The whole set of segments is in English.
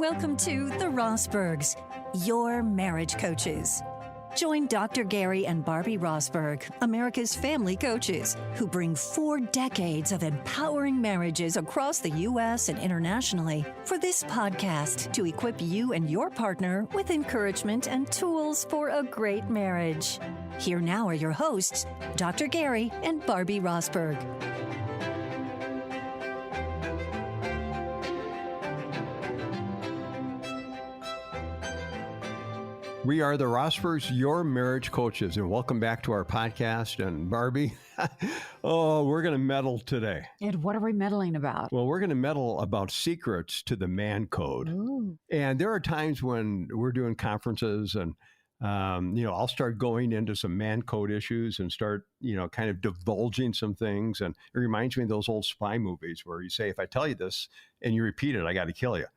Welcome to the Rosbergs, your marriage coaches. Join Dr. Gary and Barbie Rosberg, America's family coaches, who bring 4 decades of empowering marriages across the U.S. and internationally for this podcast to equip you and your partner with encouragement and tools for a great marriage. Here now are your hosts, Dr. Gary and Barbie Rosberg. We are the Rosbergs, your marriage coaches, and welcome back to our podcast. And Barbie, we're going to meddle today. And what are we meddling about? Well, we're going to meddle about secrets to the man code. Ooh. And there are times when we're doing conferences and, I'll start going into some man code issues and start, kind of divulging some things. And it reminds me of those old spy movies where you say, if I tell you this and you repeat it, I got to kill you.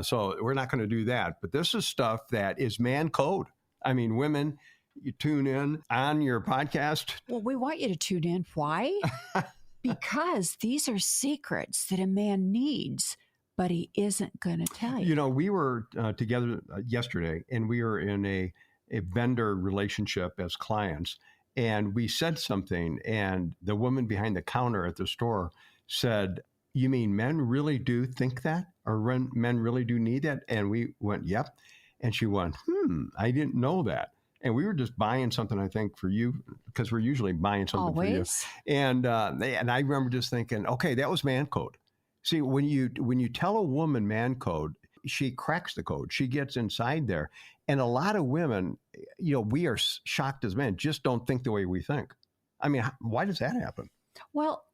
So we're not going to do that. But this is stuff that is man code. I mean, women, you tune in on your podcast. Well, we want you to tune in. Why? Because these are secrets that a man needs, but he isn't going to tell you. We were together yesterday, and we were in a vendor relationship as clients. And we said something, and the woman behind the counter at the store said, "You mean men really do think that? Or men really do need that?" And we went, "Yep." And she went, "I didn't know that." And we were just buying something, I think, for you, because we're usually buying something Always. for you. And I remember just thinking, okay, that was man code. See, when you tell a woman man code, she cracks the code. She gets inside there. And a lot of women, we are shocked as men, just don't think the way we think. I mean, why does that happen? Well...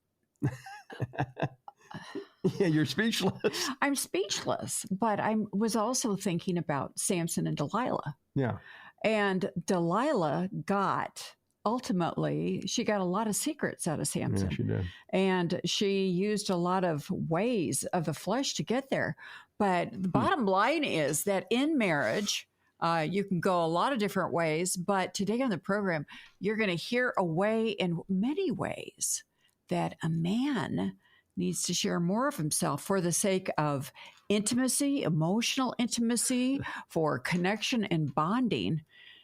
Yeah, you're speechless. I'm speechless, but I was also thinking about Samson and Delilah. Yeah. And Delilah ultimately, she got a lot of secrets out of Samson. Yeah, she did. And she used a lot of ways of the flesh to get there. But the bottom line is that in marriage, you can go a lot of different ways. But today on the program, you're going to hear a way in many ways that a man needs to share more of himself for the sake of intimacy, emotional intimacy, for connection and bonding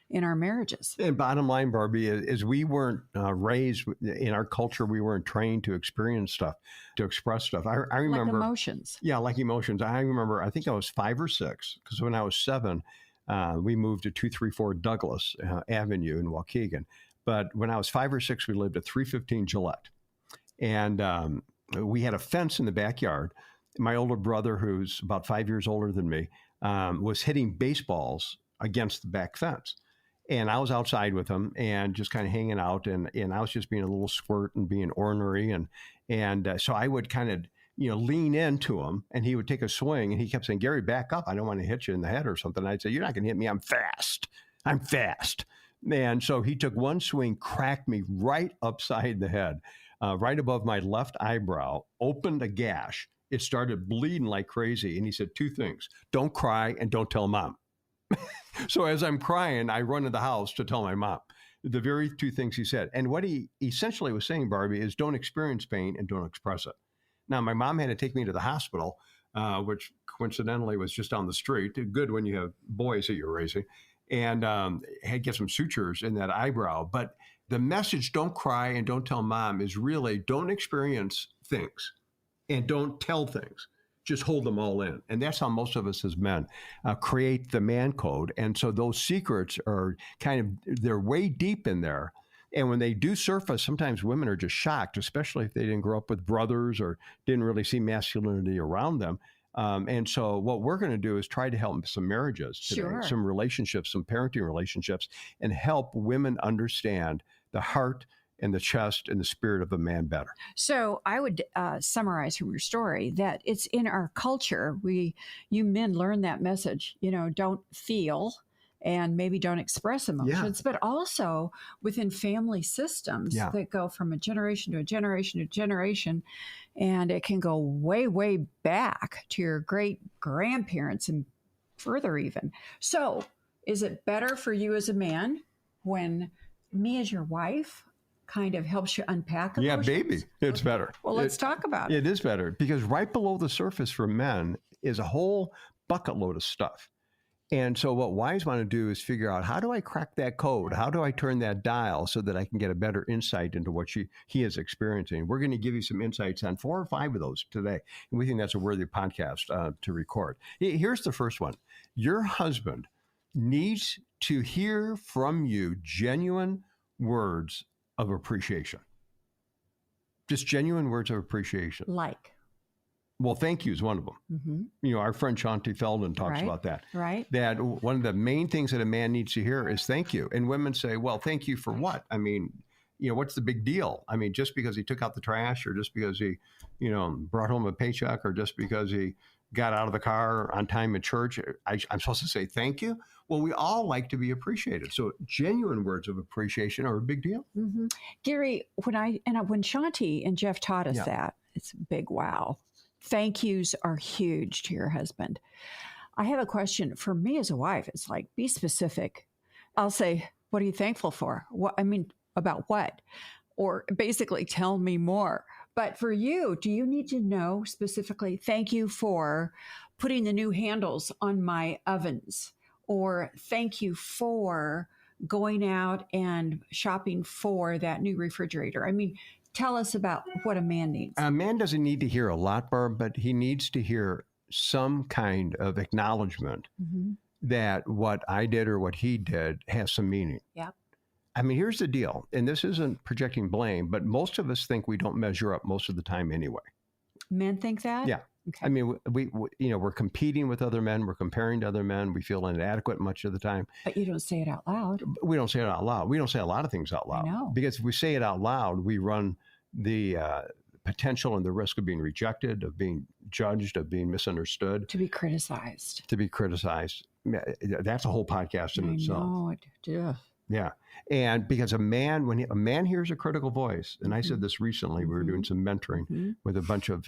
in our marriages. And bottom line, Barbie, is we weren't raised in our culture. We weren't trained to experience stuff, to express stuff. I remember like emotions. Yeah, like emotions. I remember, I think I was 5 or 6, because when I was 7, we moved to 234 Douglas Avenue in Waukegan. But when I was 5 or 6, we lived at 315 Gillette. And we had a fence in the backyard. My older brother, who's about 5 years older than me, was hitting baseballs against the back fence. And I was outside with him and just kind of hanging out. And I was just being a little squirt and being ornery. And so I would kind of, lean into him, and he would take a swing, and he kept saying, "Gary, back up. I don't want to hit you in the head or something." And I'd say, "You're not going to hit me. I'm fast. I'm fast." And so he took one swing, cracked me right upside the head, right above my left eyebrow, opened a gash. It started bleeding like crazy. And he said 2 things: don't cry and don't tell mom. So as I'm crying, I run to the house to tell my mom. The very 2 things he said. And what he essentially was saying, Barbie, is don't experience pain and don't express it. Now, my mom had to take me to the hospital, which coincidentally was just down the street. Good when you have boys that you're raising. And had to get some sutures in that eyebrow. But the message, don't cry and don't tell mom, is really don't experience things and don't tell things. Just hold them all in. And that's how most of us as men create the man code. And so those secrets are they're way deep in there. And when they do surface, sometimes women are just shocked, especially if they didn't grow up with brothers or didn't really see masculinity around them. And so what we're going to do is try to help some marriages today, Sure. some relationships, some parenting relationships, and help women understand the heart and the chest and the spirit of a man better. So I would summarize from your story that it's in our culture. You men learn that message, don't feel and maybe don't express emotions, but also within family systems that go from a generation to a generation to generation. And it can go way, way back to your great grandparents and further even. So is it better for you as a man when me as your wife kind of helps you unpack emotions? Yeah, baby, it's better. Well, let's talk about it. It is better because right below the surface for men is a whole bucket load of stuff. And so what wives want to do is figure out, how do I crack that code? How do I turn that dial so that I can get a better insight into what he is experiencing? We're going to give you some insights on 4 or 5 of those today. And we think that's a worthy podcast to record. Here's the first one. Your husband needs to hear from you genuine words of appreciation. Just genuine words of appreciation. Like? Well, thank you is one of them. Mm-hmm. You know, our friend Shanti Feldman talks about that. Right. That one of the main things that a man needs to hear is thank you. And women say, well, thank you for what? I mean, you know, what's the big deal? I mean, just because he took out the trash, or just because he, you know, brought home a paycheck, or just because he got out of the car on time at church, I'm supposed to say thank you? Well, we all like to be appreciated. So genuine words of appreciation are a big deal. Mm-hmm. Gary, when Shanti and Jeff taught us that, it's a big wow. Thank yous are huge to your husband. I have a question for me as a wife. It's like, be specific. I'll say, what are you thankful for? About what? Or basically tell me more. But for you, do you need to know specifically, thank you for putting the new handles on my ovens? Or thank you for going out and shopping for that new refrigerator? I mean, tell us about what a man needs. A man doesn't need to hear a lot, Barb, but he needs to hear some kind of acknowledgement that what I did or what he did has some meaning. Yeah. I mean, here's the deal, and this isn't projecting blame, but most of us think we don't measure up most of the time anyway. Men think that? Yeah. Okay. I mean, we're competing with other men. We're comparing to other men. We feel inadequate much of the time. But you don't say it out loud. We don't say it out loud. We don't say a lot of things out loud. I know. Because if we say it out loud, we run the potential and the risk of being rejected, of being judged, of being misunderstood. To be criticized. That's a whole podcast in itself. No, yeah. Yeah. And because when a man hears a critical voice, and I said this recently, we were doing some mentoring with a bunch of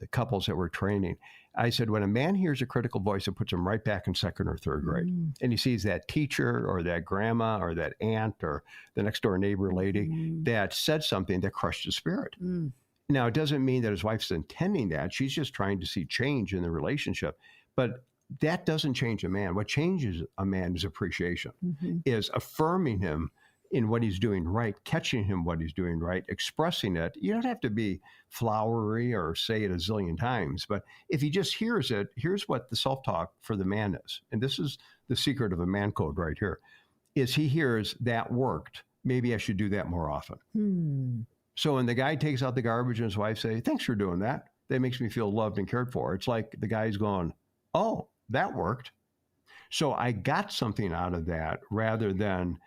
couples that we're training. I said, when a man hears a critical voice, it puts him right back in 2nd or 3rd grade. And he sees that teacher or that grandma or that aunt or the next door neighbor lady that said something that crushed his spirit. Now, it doesn't mean that his wife's intending that. She's just trying to see change in the relationship. But that doesn't change a man. What changes a man is appreciation, is affirming him in what he's doing right, catching him what he's doing right, expressing it. You don't have to be flowery or say it a zillion times, but if he just hears it, here's what the self-talk for the man is. And this is the secret of a man code right here, is he hears that worked. Maybe I should do that more often. So when the guy takes out the garbage and his wife say, thanks for doing that, that makes me feel loved and cared for. It's like the guy's going, oh, that worked. So I got something out of that rather than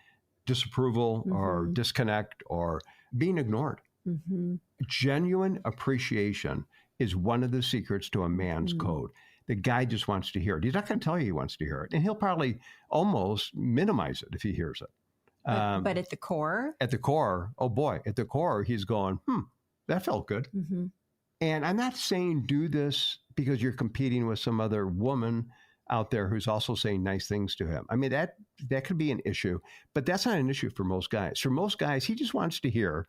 disapproval or disconnect or being ignored. Genuine appreciation is one of the secrets to a man's code. The guy just wants to hear it. He's not going to tell you he wants to hear it. And he'll probably almost minimize it if he hears it. But at the core? At the core, oh boy, at the core, he's going, that felt good. And I'm not saying do this because you're competing with some other woman out there who's also saying nice things to him. I mean, that could be an issue, but that's not an issue for most guys. For most guys, he just wants to hear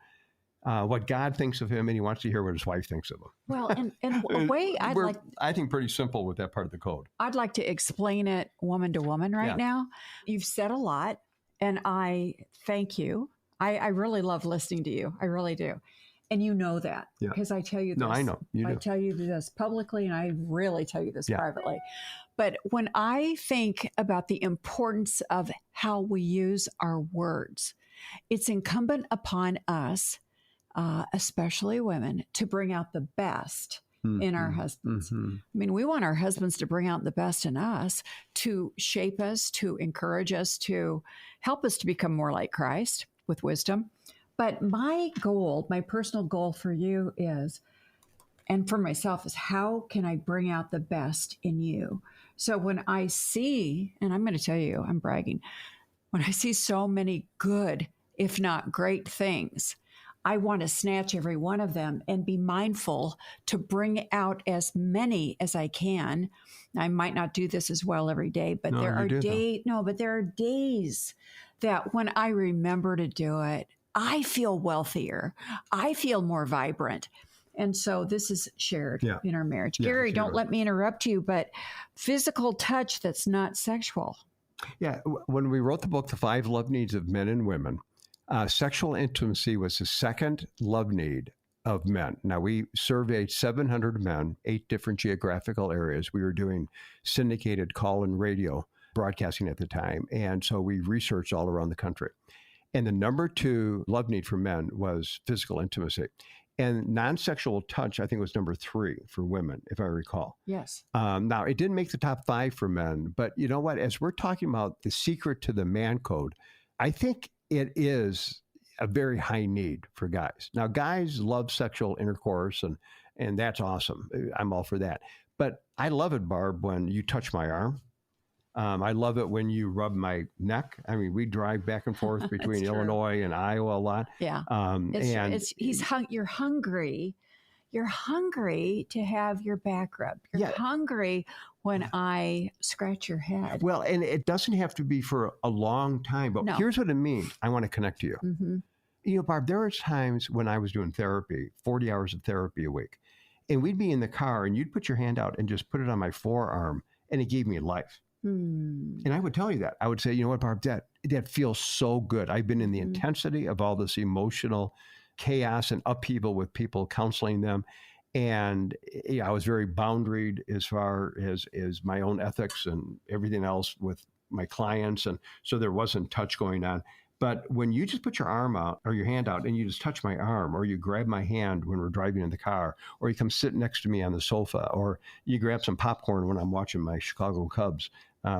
what God thinks of him, and he wants to hear what his wife thinks of him. Well, and a way I think pretty simple with that part of the code. I'd like to explain it woman to woman right now. You've said a lot, and I thank you. I really love listening to you. I really do. And you know that because I tell you this. No, I know. You do. I tell you this publicly, and I really tell you this privately. But when I think about the importance of how we use our words, it's incumbent upon us, especially women, to bring out the best in our husbands. I mean, we want our husbands to bring out the best in us, to shape us, to encourage us, to help us to become more like Christ with wisdom. But my goal, my personal goal for you is, and for myself, is how can I bring out the best in you? So when I see, and I'm going to tell you, I'm bragging, when I see so many good, if not great things, I want to snatch every one of them and be mindful to bring out as many as I can. I might not do this as well every day, but there are days that when I remember to do it, I feel wealthier. I feel more vibrant. And so this is shared Yeah. in our marriage. Yeah, Gary, it's don't yours. let me interrupt you, but physical touch that's not sexual. Yeah. When we wrote the book, The 5 Love Needs of Men and Women, sexual intimacy was the second love need of men. Now, we surveyed 700 men, 8 different geographical areas. We were doing syndicated call-in radio broadcasting at the time. And so we researched all around the country. And the number 2 love need for men was physical intimacy. And non-sexual touch, I think, was number 3 for women, if I recall. Yes. Now, it didn't make the top 5 for men. But you know what? As we're talking about the secret to the man code, I think it is a very high need for guys. Now, guys love sexual intercourse, and that's awesome. I'm all for that. But I love it, Barb, when you touch my arm. I love it when you rub my neck. I mean, we drive back and forth between Illinois and Iowa a lot. Yeah. You're hungry. You're hungry to have your back rubbed. You're hungry when I scratch your head. Well, and it doesn't have to be for a long time, but here's what it means. I want to connect to you. Mm-hmm. You know, Barb, there were times when I was doing therapy, 40 hours of therapy a week, and we'd be in the car and you'd put your hand out and just put it on my forearm, and it gave me life. And I would tell you that. I would say, you know what, Barb, that feels so good. I've been in the intensity of all this emotional chaos and upheaval with people, counseling them. And I was very boundaried as far as my own ethics and everything else with my clients. And so there wasn't touch going on. But when you just put your arm out or your hand out and you just touch my arm, or you grab my hand when we're driving in the car, or you come sit next to me on the sofa, or you grab some popcorn when I'm watching my Chicago Cubs,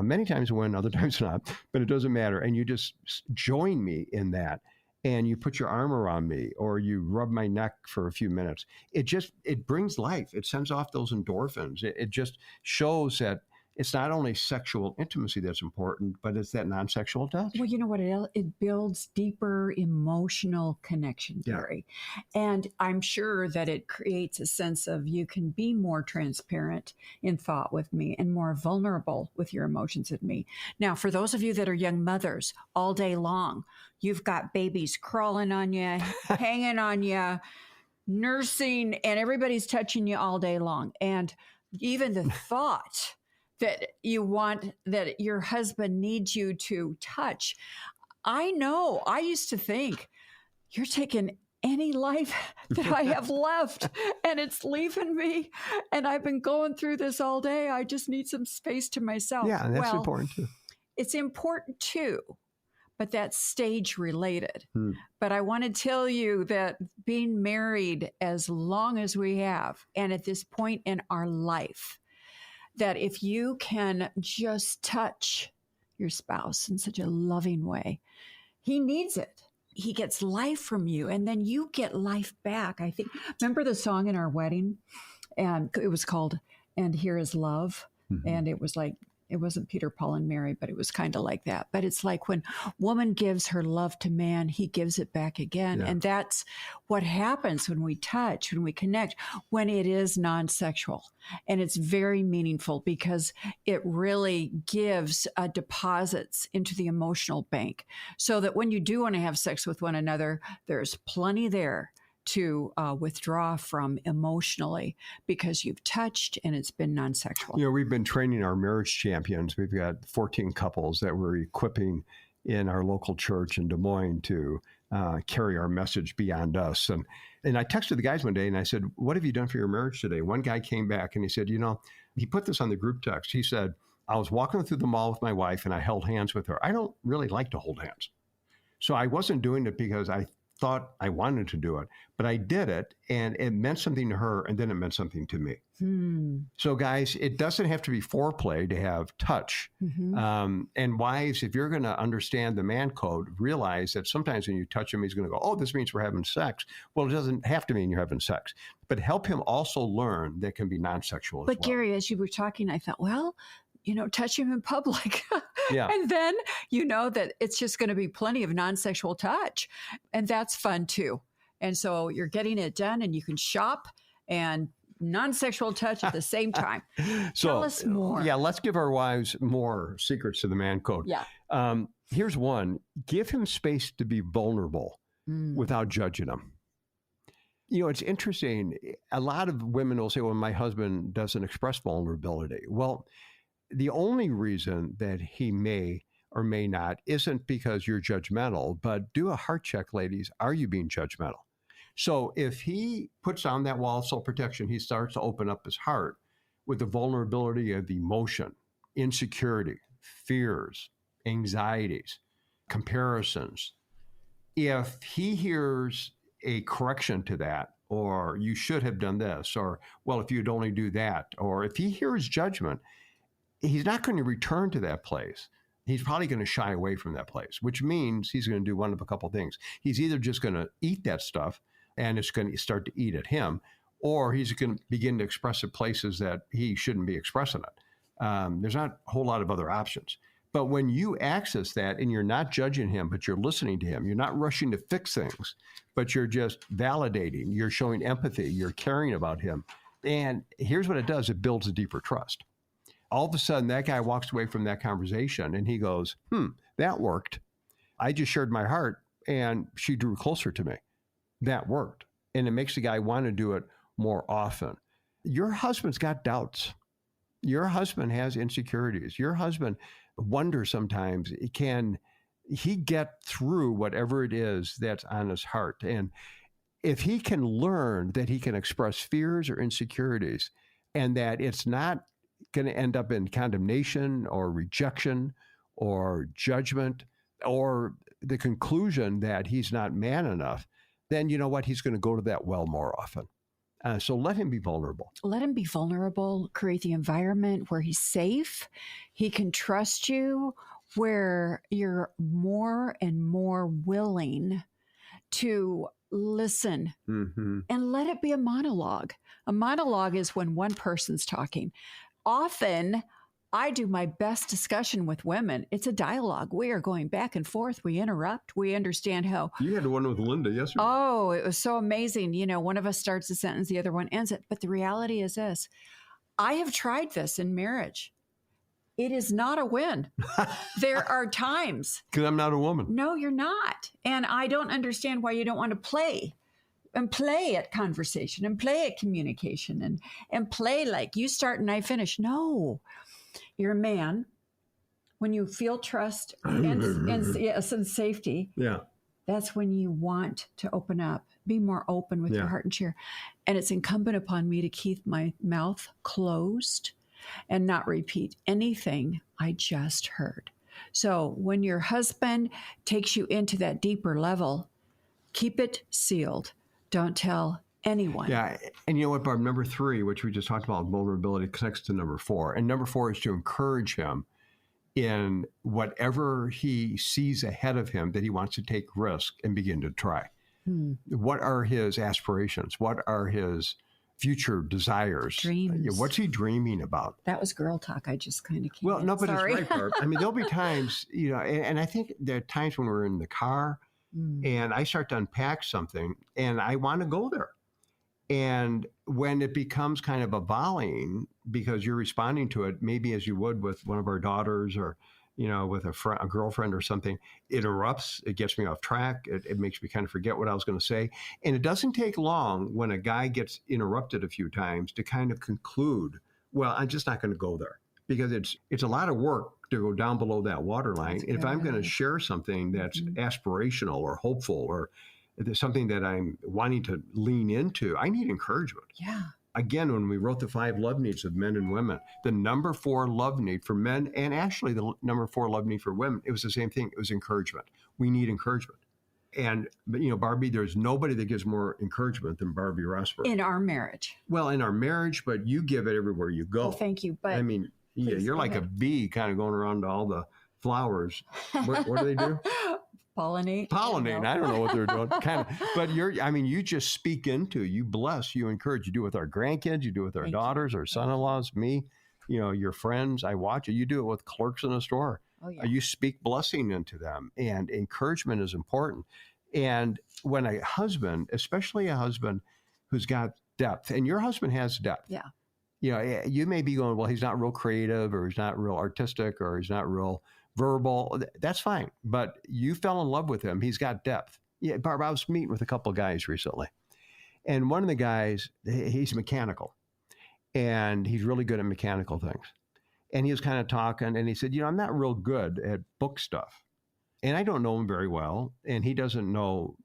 many times win, other times not, but it doesn't matter. And you just join me in that, and you put your arm around me, or you rub my neck for a few minutes. It brings life. It sends off those endorphins. It just shows that it's not only sexual intimacy that's important, but it's that non-sexual touch. Well, you know what? It builds deeper emotional connection, Gary. And I'm sure that it creates a sense of you can be more transparent in thought with me and more vulnerable with your emotions with me. Now, for those of you that are young mothers, all day long, you've got babies crawling on you, hanging on you, nursing, and everybody's touching you all day long. And even the thought that you want, that your husband needs you to touch. I know, I used to think, you're taking any life that I have left and it's leaving me. And I've been going through this all day. I just need some space to myself. Yeah, and that's important too. It's important too, but that's stage related. But I want to tell you that being married as long as we have, and at this point in our life, that if you can just touch your spouse in such a loving way, he needs it. He gets life from you, and then you get life back. I think, remember the song in our wedding? And it was called And Here Is Love. And it was like, it wasn't Peter, Paul, and Mary, but it was kind of like that. But it's like when woman gives her love to man, he gives it back again. And that's what happens when we touch, when we connect, when it is non-sexual. And it's very meaningful because it really gives deposits into the emotional bank so that when you do want to have sex with one another, there's plenty there to withdraw from emotionally because you've touched and it's been non-sexual. You know, we've been training our marriage champions. We've got 14 couples that we're equipping in our local church in Des Moines to carry our message beyond us. And I texted the guys one day and I said, what have you done for your marriage today? One guy came back and he said, you know, he put this on the group text. He said, I was walking through the mall with my wife and I held hands with her. I don't really like to hold hands. So I wasn't doing it because I thought I wanted to do it, but I did it and it meant something to her and then it meant something to me. So guys, it doesn't have to be foreplay to have touch. And wives, if you're going to understand the man code, realize that sometimes when you touch him, he's going to go, oh, this means we're having sex. Well, it doesn't have to mean you're having sex, but help him also learn that can be non-sexual as well. But Gary, as you were talking, I thought, well, you know, touch him in public. And then you know that it's just going to be plenty of non-sexual touch. And that's fun too. And so you're getting it done and you can shop and non-sexual touch at the same time. So, tell us more. Yeah, let's give our wives more secrets to the man code. Here's one. Give him space to be vulnerable without judging him. It's interesting. A lot of women will say, well, my husband doesn't express vulnerability. Well, the only reason that he may or may not isn't because you're judgmental, but do a heart check, ladies. Are you being judgmental? So if he puts on that wall of self-protection, he starts to open up his heart with the vulnerability of emotion, insecurity, fears, anxieties, comparisons. If he hears a correction to that, or you should have done this, or, well, if you'd only do that, or if he hears judgment, he's not going to return to that place. He's probably going to shy away from that place, which means he's going to do one of a couple things. He's either just going to eat that stuff and it's going to start to eat at him, or he's going to begin to express it places that he shouldn't be expressing it. There's not a whole lot of other options. But when you access that and you're not judging him, but you're listening to him, you're not rushing to fix things, but you're just validating, you're showing empathy, you're caring about him. And here's what it does. It builds a deeper trust. All of a sudden, that guy walks away from that conversation and he goes, that worked. I just shared my heart and she drew closer to me. That worked. And it makes the guy want to do it more often. Your husband's got doubts. Your husband has insecurities. Your husband wonders sometimes, can he get through whatever it is that's on his heart? And if he can learn that he can express fears or insecurities and that it's not going to end up in condemnation or rejection or judgment or the conclusion that he's not man enough, then you know what? He's going to go to that well more often. So let him be vulnerable. Let him be vulnerable, create the environment where he's safe. He can trust you, where you're more and more willing to listen and let it be a monologue. A monologue is when one person's talking. Often, I do my best discussion with women. It's a dialogue. We are going back and forth. We interrupt. We understand how. You had one with Linda yesterday. Oh, it was so amazing. One of us starts a sentence, the other one ends it. But the reality is this. I have tried this in marriage. It is not a win. There are times. Because I'm not a woman. No, you're not. And I don't understand why you don't want to play at conversation and play at communication and play like you start and I finish. No. You're a man. When you feel trust and safety, that's when you want to open up, be more open with your heart and cheer. And it's incumbent upon me to keep my mouth closed and not repeat anything I just heard. So when your husband takes you into that deeper level, keep it sealed. Don't tell anyone. Yeah. And you know what, Barb, number 3, which we just talked about, vulnerability, connects to number 4. And number 4 is to encourage him in whatever he sees ahead of him that he wants to take risk and begin to try. What are his aspirations? What are his future desires? Dreams. What's he dreaming about? That was girl talk. I just kind of came Well, in. no, but Sorry. it's right, Barb. I mean, there'll be times, and I think there are times when we're in the car and I start to unpack something and I want to go there. And when it becomes kind of a volleying because you're responding to it, maybe as you would with one of our daughters or, with a girlfriend or something, it erupts, it gets me off track, it makes me kind of forget what I was going to say. And it doesn't take long when a guy gets interrupted a few times to kind of conclude, well, I'm just not going to go there because it's a lot of work to go down below that waterline. And if I'm going to share something that's aspirational or hopeful or there's something that I'm wanting to lean into, I need encouragement. Yeah. Again, when we wrote the 5 love needs of men and women, the number 4 love need for men and actually the number 4 love need for women, it was the same thing. It was encouragement. We need encouragement. And, Barbie, there's nobody that gives more encouragement than Barbie Rosberg. In our marriage. Well, in our marriage, but you give it everywhere you go. Well, thank you. But you're like a bee kind of going around to all the flowers. What do they do? Pollinate. I don't know what they're doing. Kind of, but you just speak into, you bless, you encourage. You do it with our grandkids, you do it with our daughters, our son-in-laws, me, your friends. I watch it. You do it with clerks in a store. Oh, yeah. You speak blessing into them, and encouragement is important. And when a husband, especially a husband who's got depth, and your husband has depth. Yeah. You may be going, well, he's not real creative, or he's not real artistic, or he's not real verbal. That's fine. But you fell in love with him. He's got depth. Yeah, Barb, I was meeting with a couple of guys recently. And one of the guys, he's mechanical, and he's really good at mechanical things. And he was kind of talking, and he said, I'm not real good at book stuff. And I don't know him very well, and he doesn't know,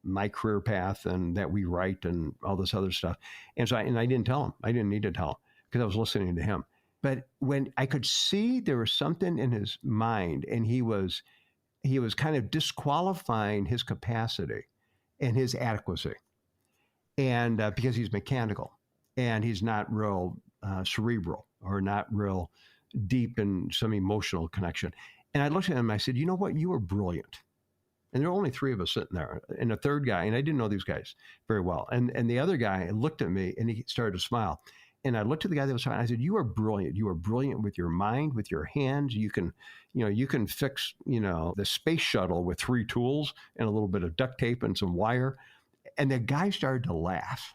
my career path and that we write and all this other stuff. And so I didn't tell him. I didn't need to tell him because I was listening to him. But when I could see there was something in his mind, and he was kind of disqualifying his capacity and his adequacy, and because he's mechanical and he's not real cerebral or not real deep in some emotional connection. And I looked at him and I said, you know what? You are brilliant. And there were only three of us sitting there, and a third guy, and I didn't know these guys very well. And the other guy looked at me and he started to smile. And I looked at the guy that was talking. I said, you are brilliant. You are brilliant with your mind, with your hands. You can fix, the space shuttle with 3 tools and a little bit of duct tape and some wire. And the guy started to laugh.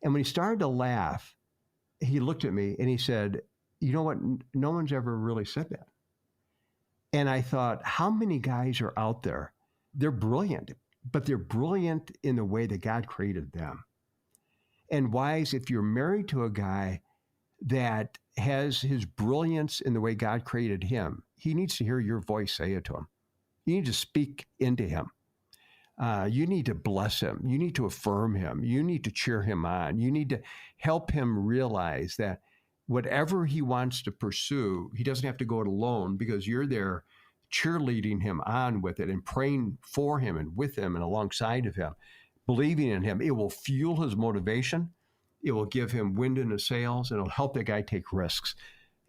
And when he started to laugh, he looked at me and he said, you know what? No one's ever really said that. And I thought, how many guys are out there? They're brilliant, but they're brilliant in the way that God created them. And wives, if you're married to a guy that has his brilliance in the way God created him, he needs to hear your voice say it to him. You need to speak into him. You need to bless him. You need to affirm him. You need to cheer him on. You need to help him realize that whatever he wants to pursue, he doesn't have to go it alone because you're there cheerleading him on with it and praying for him and with him and alongside of him, believing in him. It will fuel his motivation. It will give him wind in his sails, and it'll help the guy take risks.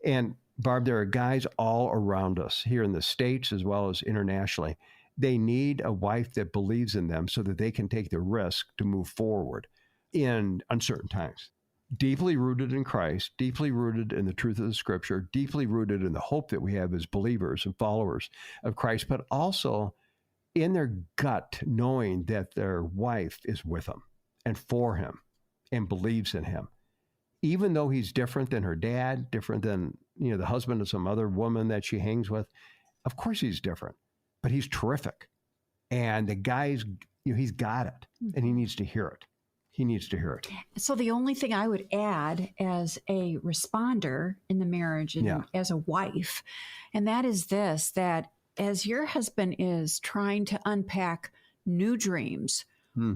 And Barb, there are guys all around us here in the States as well as internationally. They need a wife that believes in them so that they can take the risk to move forward in uncertain times. Deeply rooted in Christ, deeply rooted in the truth of the Scripture, deeply rooted in the hope that we have as believers and followers of Christ, but also in their gut knowing that their wife is with them and for him and believes in him. Even though he's different than her dad, different than the husband of some other woman that she hangs with, of course he's different, but he's terrific. And the guy's, he's got it, and he needs to hear it. He needs to hear it. So the only thing I would add as a responder in the marriage and as a wife, and that is this, that as your husband is trying to unpack new dreams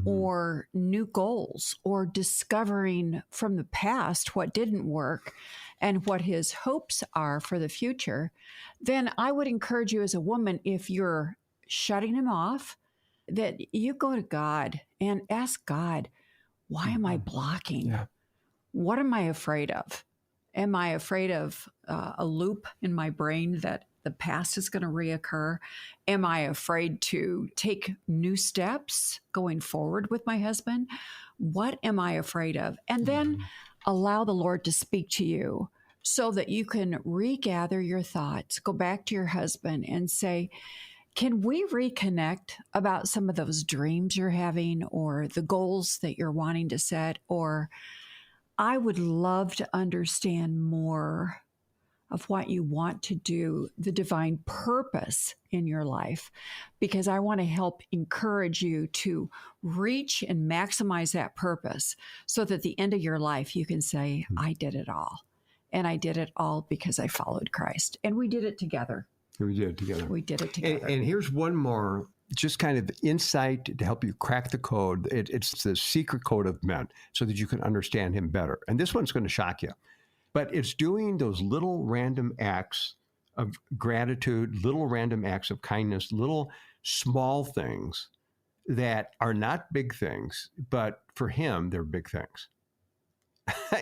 or new goals or discovering from the past what didn't work and what his hopes are for the future, then I would encourage you as a woman, if you're shutting him off, that you go to God and ask God, why am I blocking? Yeah. What am I afraid of? Am I afraid of a loop in my brain that the past is going to reoccur? Am I afraid to take new steps going forward with my husband? What am I afraid of? And then allow the Lord to speak to you so that you can regather your thoughts, go back to your husband and say, can we reconnect about some of those dreams you're having or the goals that you're wanting to set? Or I would love to understand more of what you want to do, the divine purpose in your life, because I want to help encourage you to reach and maximize that purpose so that at the end of your life, you can say, I did it all. And I did it all because I followed Christ. And we did it together. We did it together. We did it together. And here's one more just kind of insight to help you crack the code. It's the secret code of men so that you can understand him better. And this one's going to shock you. But it's doing those little random acts of gratitude, little random acts of kindness, little small things that are not big things, but for him, they're big things.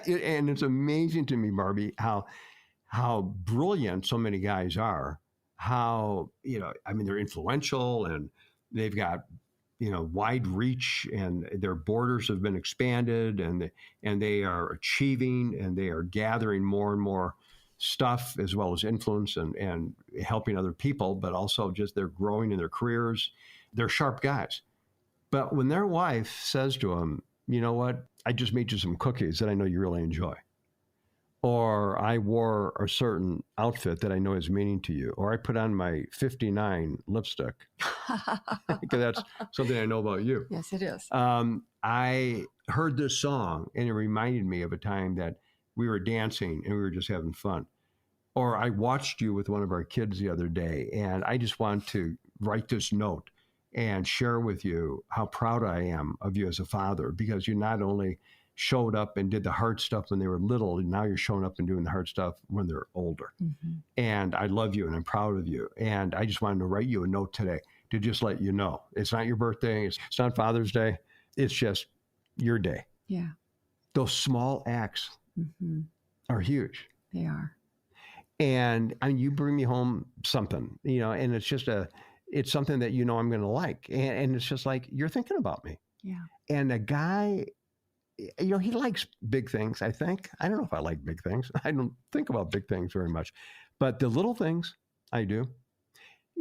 And it's amazing to me, Barbie, how brilliant so many guys are. How, they're influential and they've got, wide reach and their borders have been expanded and they are achieving and they are gathering more and more stuff as well as influence and helping other people, but also just they're growing in their careers. They're sharp guys. But when their wife says to them, you know what, I just made you some cookies that I know you really enjoy. or I wore a certain outfit that I know has meaning to you, or I put on my 59 lipstick, because that's something I know about you. Yes, it is. I heard this song and it reminded me of a time that we were dancing and we were just having fun. Or I watched you with one of our kids the other day, and I just want to write this note and share with you how proud I am of you as a father, because you not only showed up and did the hard stuff when they were little, and now you're showing up and doing the hard stuff when they're older. Mm-hmm. And I love you and I'm proud of you. And I just wanted to write you a note today to just let you know it's not your birthday. It's not Father's Day. It's just your day. Yeah. Those small acts are huge. They are. And I mean, you bring me home something, and it's just it's something that I'm going to like. And it's just like, you're thinking about me. Yeah. And a guy, he likes big things, I think. I don't know if I like big things. I don't think about big things very much. But the little things, I do.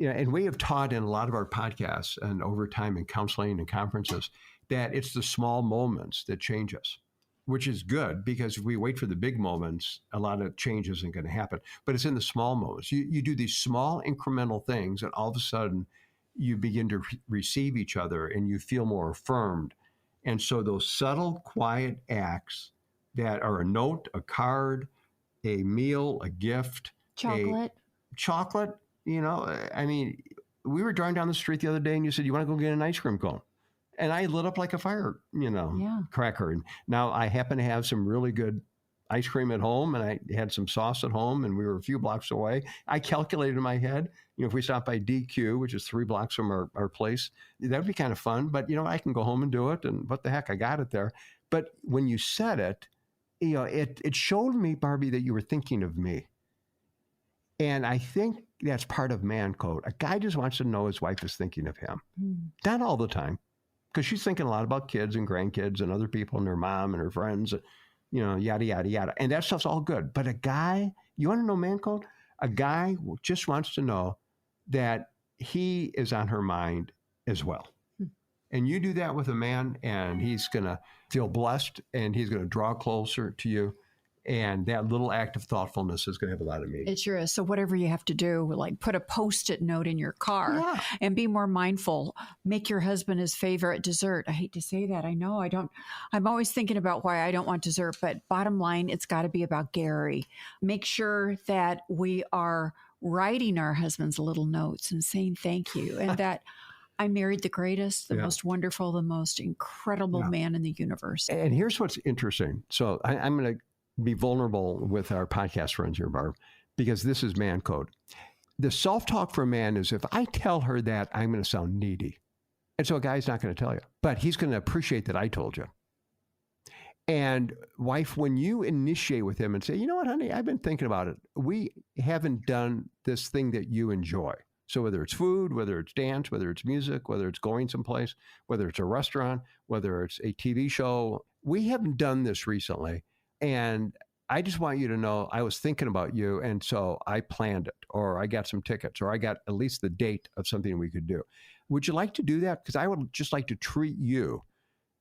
And we have taught in a lot of our podcasts and over time in counseling and conferences that it's the small moments that change us, which is good, because if we wait for the big moments, a lot of change isn't going to happen. But it's in the small moments. You do these small incremental things, and all of a sudden you begin to receive each other and you feel more affirmed. And so those subtle, quiet acts that are a note, a card, a meal, a gift, chocolate, I mean, we were driving down the street the other day and you said, you want to go get an ice cream cone? And I lit up like a fire, cracker. And now I happen to have some really good ice cream at home, and I had some sauce at home, and we were a few blocks away. I calculated in my head, if we stop by DQ, which is 3 blocks from our place, that would be kind of fun. But, I can go home and do it. And what the heck, I got it there. But when you said it, it showed me, Barbie, that you were thinking of me. And I think that's part of man code. A guy just wants to know his wife is thinking of him. Not all the time, because she's thinking a lot about kids and grandkids and other people and her mom and her friends, yada, yada, yada. And that stuff's all good. But a guy, you want to know man code? A guy just wants to know that he is on her mind as well. And you do that with a man, and he's going to feel blessed, and he's going to draw closer to you. And that little act of thoughtfulness is going to have a lot of meaning. It sure is. So whatever you have to do, like put a Post-it note in your car and be more mindful. Make your husband his favorite dessert. I hate to say that. I know I'm always thinking about why I don't want dessert, but bottom line, it's got to be about Gary. Make sure that we are writing our husbands little notes and saying thank you. And that I married the greatest, the most wonderful, the most incredible man in the universe. And here's what's interesting. So I'm going to be vulnerable with our podcast friends here, Barb, because this is man code. The self-talk for a man is, if I tell her that, I'm going to sound needy. And so a guy's not going to tell you, but he's going to appreciate that I told you. And wife, when you initiate with him and say, you know what, honey, I've been thinking about it. We haven't done this thing that you enjoy. So whether it's food, whether it's dance, whether it's music, whether it's going someplace, whether it's a restaurant, whether it's a TV show, we haven't done this recently. And I just want you to know I was thinking about you, and so I planned it, or I got some tickets, or I got at least the date of something we could do. Would you like to do that? Because I would just like to treat you.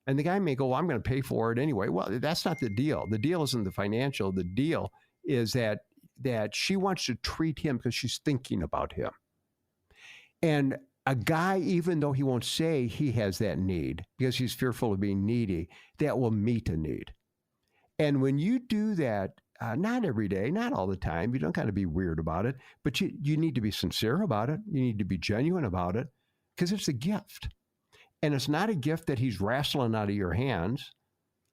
And the guy may go, well, I'm going to pay for it anyway. Well, that's not the deal. The deal isn't the financial. The deal is that she wants to treat him because she's thinking about him. And a guy, even though he won't say he has that need because he's fearful of being needy, that will meet a need. And when you do that, not every day, not all the time, you don't kind of be weird about it, but you need to be sincere about it. You need to be genuine about it, because it's a gift. And it's not a gift that he's wrestling out of your hands.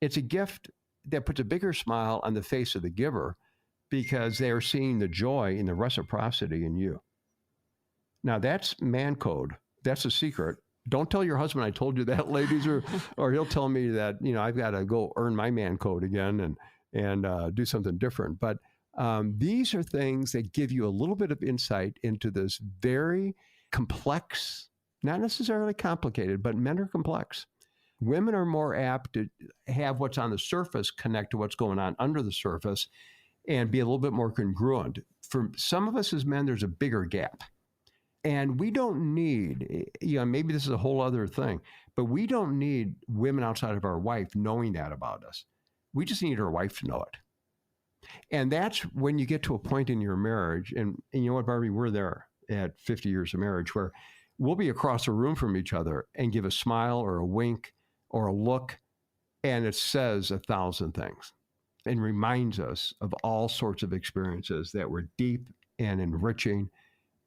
It's a gift that puts a bigger smile on the face of the giver, because they are seeing the joy and the reciprocity in you. Now, that's man code. That's a secret. Don't tell your husband I told you that, ladies, or he'll tell me that, I've got to go earn my man code again and do something different. But these are things that give you a little bit of insight into this very complex, not necessarily complicated, but men are complex. Women are more apt to have what's on the surface connect to what's going on under the surface and be a little bit more congruent. For some of us as men, there's a bigger gap. And we don't need, maybe this is a whole other thing, but we don't need women outside of our wife knowing that about us. We just need our wife to know it. And that's when you get to a point in your marriage. And you know what, Barbie, we're there at 50 years of marriage where we'll be across a room from each other and give a smile or a wink or a look, and it says 1,000 things and reminds us of all sorts of experiences that were deep and enriching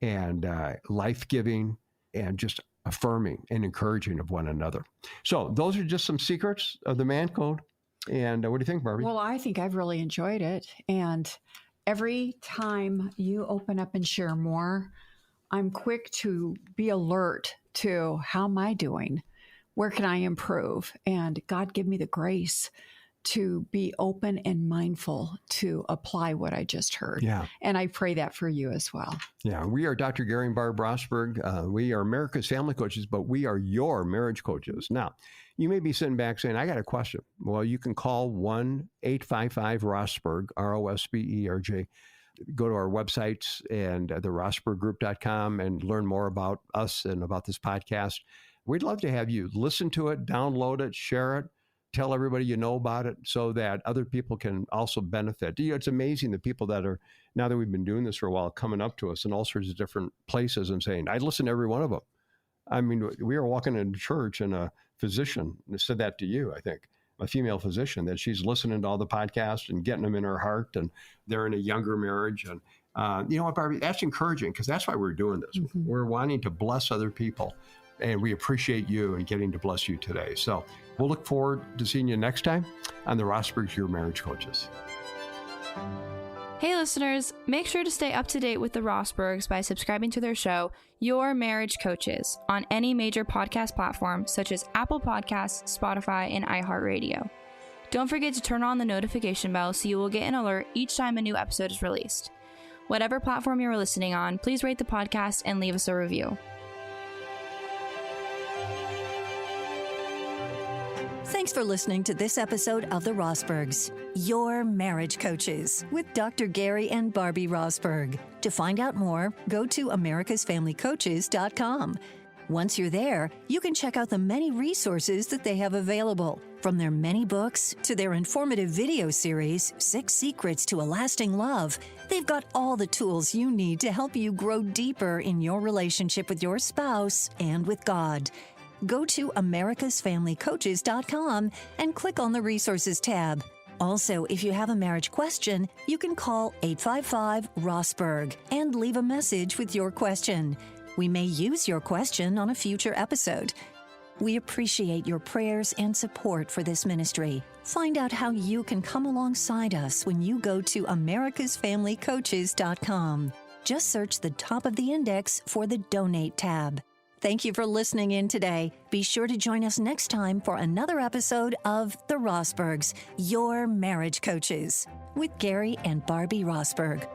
and life-giving and just affirming and encouraging of one another. So those are just some secrets of the man code. And what do you think, Barbie? Well, I think I've really enjoyed it. And every time you open up and share more, I'm quick to be alert to how am I doing? Where can I improve? And God, give me the grace to be open and mindful to apply what I just heard. Yeah. And I pray that for you as well. Yeah. We are Dr. Gary and Barb Rosberg. We are America's family coaches, but we are your marriage coaches. Now, you may be sitting back saying, I got a question. Well, you can call 1-855-ROSBERG, ROSBERG. Go to our websites and the rosberggroup.com and learn more about us and about this podcast. We'd love to have you listen to it, download it, share it, tell everybody you know about it so that other people can also benefit. You know, it's amazing the people that are, now that we've been doing this for a while, coming up to us in all sorts of different places and saying, I'd listen to every one of them. I mean, we were walking into church and a physician said that to you, I think, a female physician, that she's listening to all the podcasts and getting them in her heart, and they're in a younger marriage. And you know what, Barbie, that's encouraging because that's why we're doing this. Mm-hmm. We're wanting to bless other people, and we appreciate you and getting to bless you today. So we'll look forward to seeing you next time on the Rosbergs, Your Marriage Coaches. Hey listeners, make sure to stay up to date with the Rosbergs by subscribing to their show, Your Marriage Coaches, on any major podcast platform such as Apple Podcasts, Spotify, and iHeartRadio. Don't forget to turn on the notification bell so you will get an alert each time a new episode is released. Whatever platform you're listening on, please rate the podcast and leave us a review. Thanks for listening to this episode of The Rosbergs, Your Marriage Coaches, with Dr. Gary and Barbie Rosberg. To find out more, go to americasfamilycoaches.com. Once you're there, you can check out the many resources that they have available, from their many books to their informative video series, 6 Secrets to a Lasting Love. They've got all the tools you need to help you grow deeper in your relationship with your spouse and with God. Go to americasfamilycoaches.com and click on the Resources tab. Also, if you have a marriage question, you can call 855-ROSBERG and leave a message with your question. We may use your question on a future episode. We appreciate your prayers and support for this ministry. Find out how you can come alongside us when you go to americasfamilycoaches.com. Just search the top of the index for the Donate tab. Thank you for listening in today. Be sure to join us next time for another episode of The Rosbergs, Your Marriage Coaches, with Gary and Barbie Rosberg.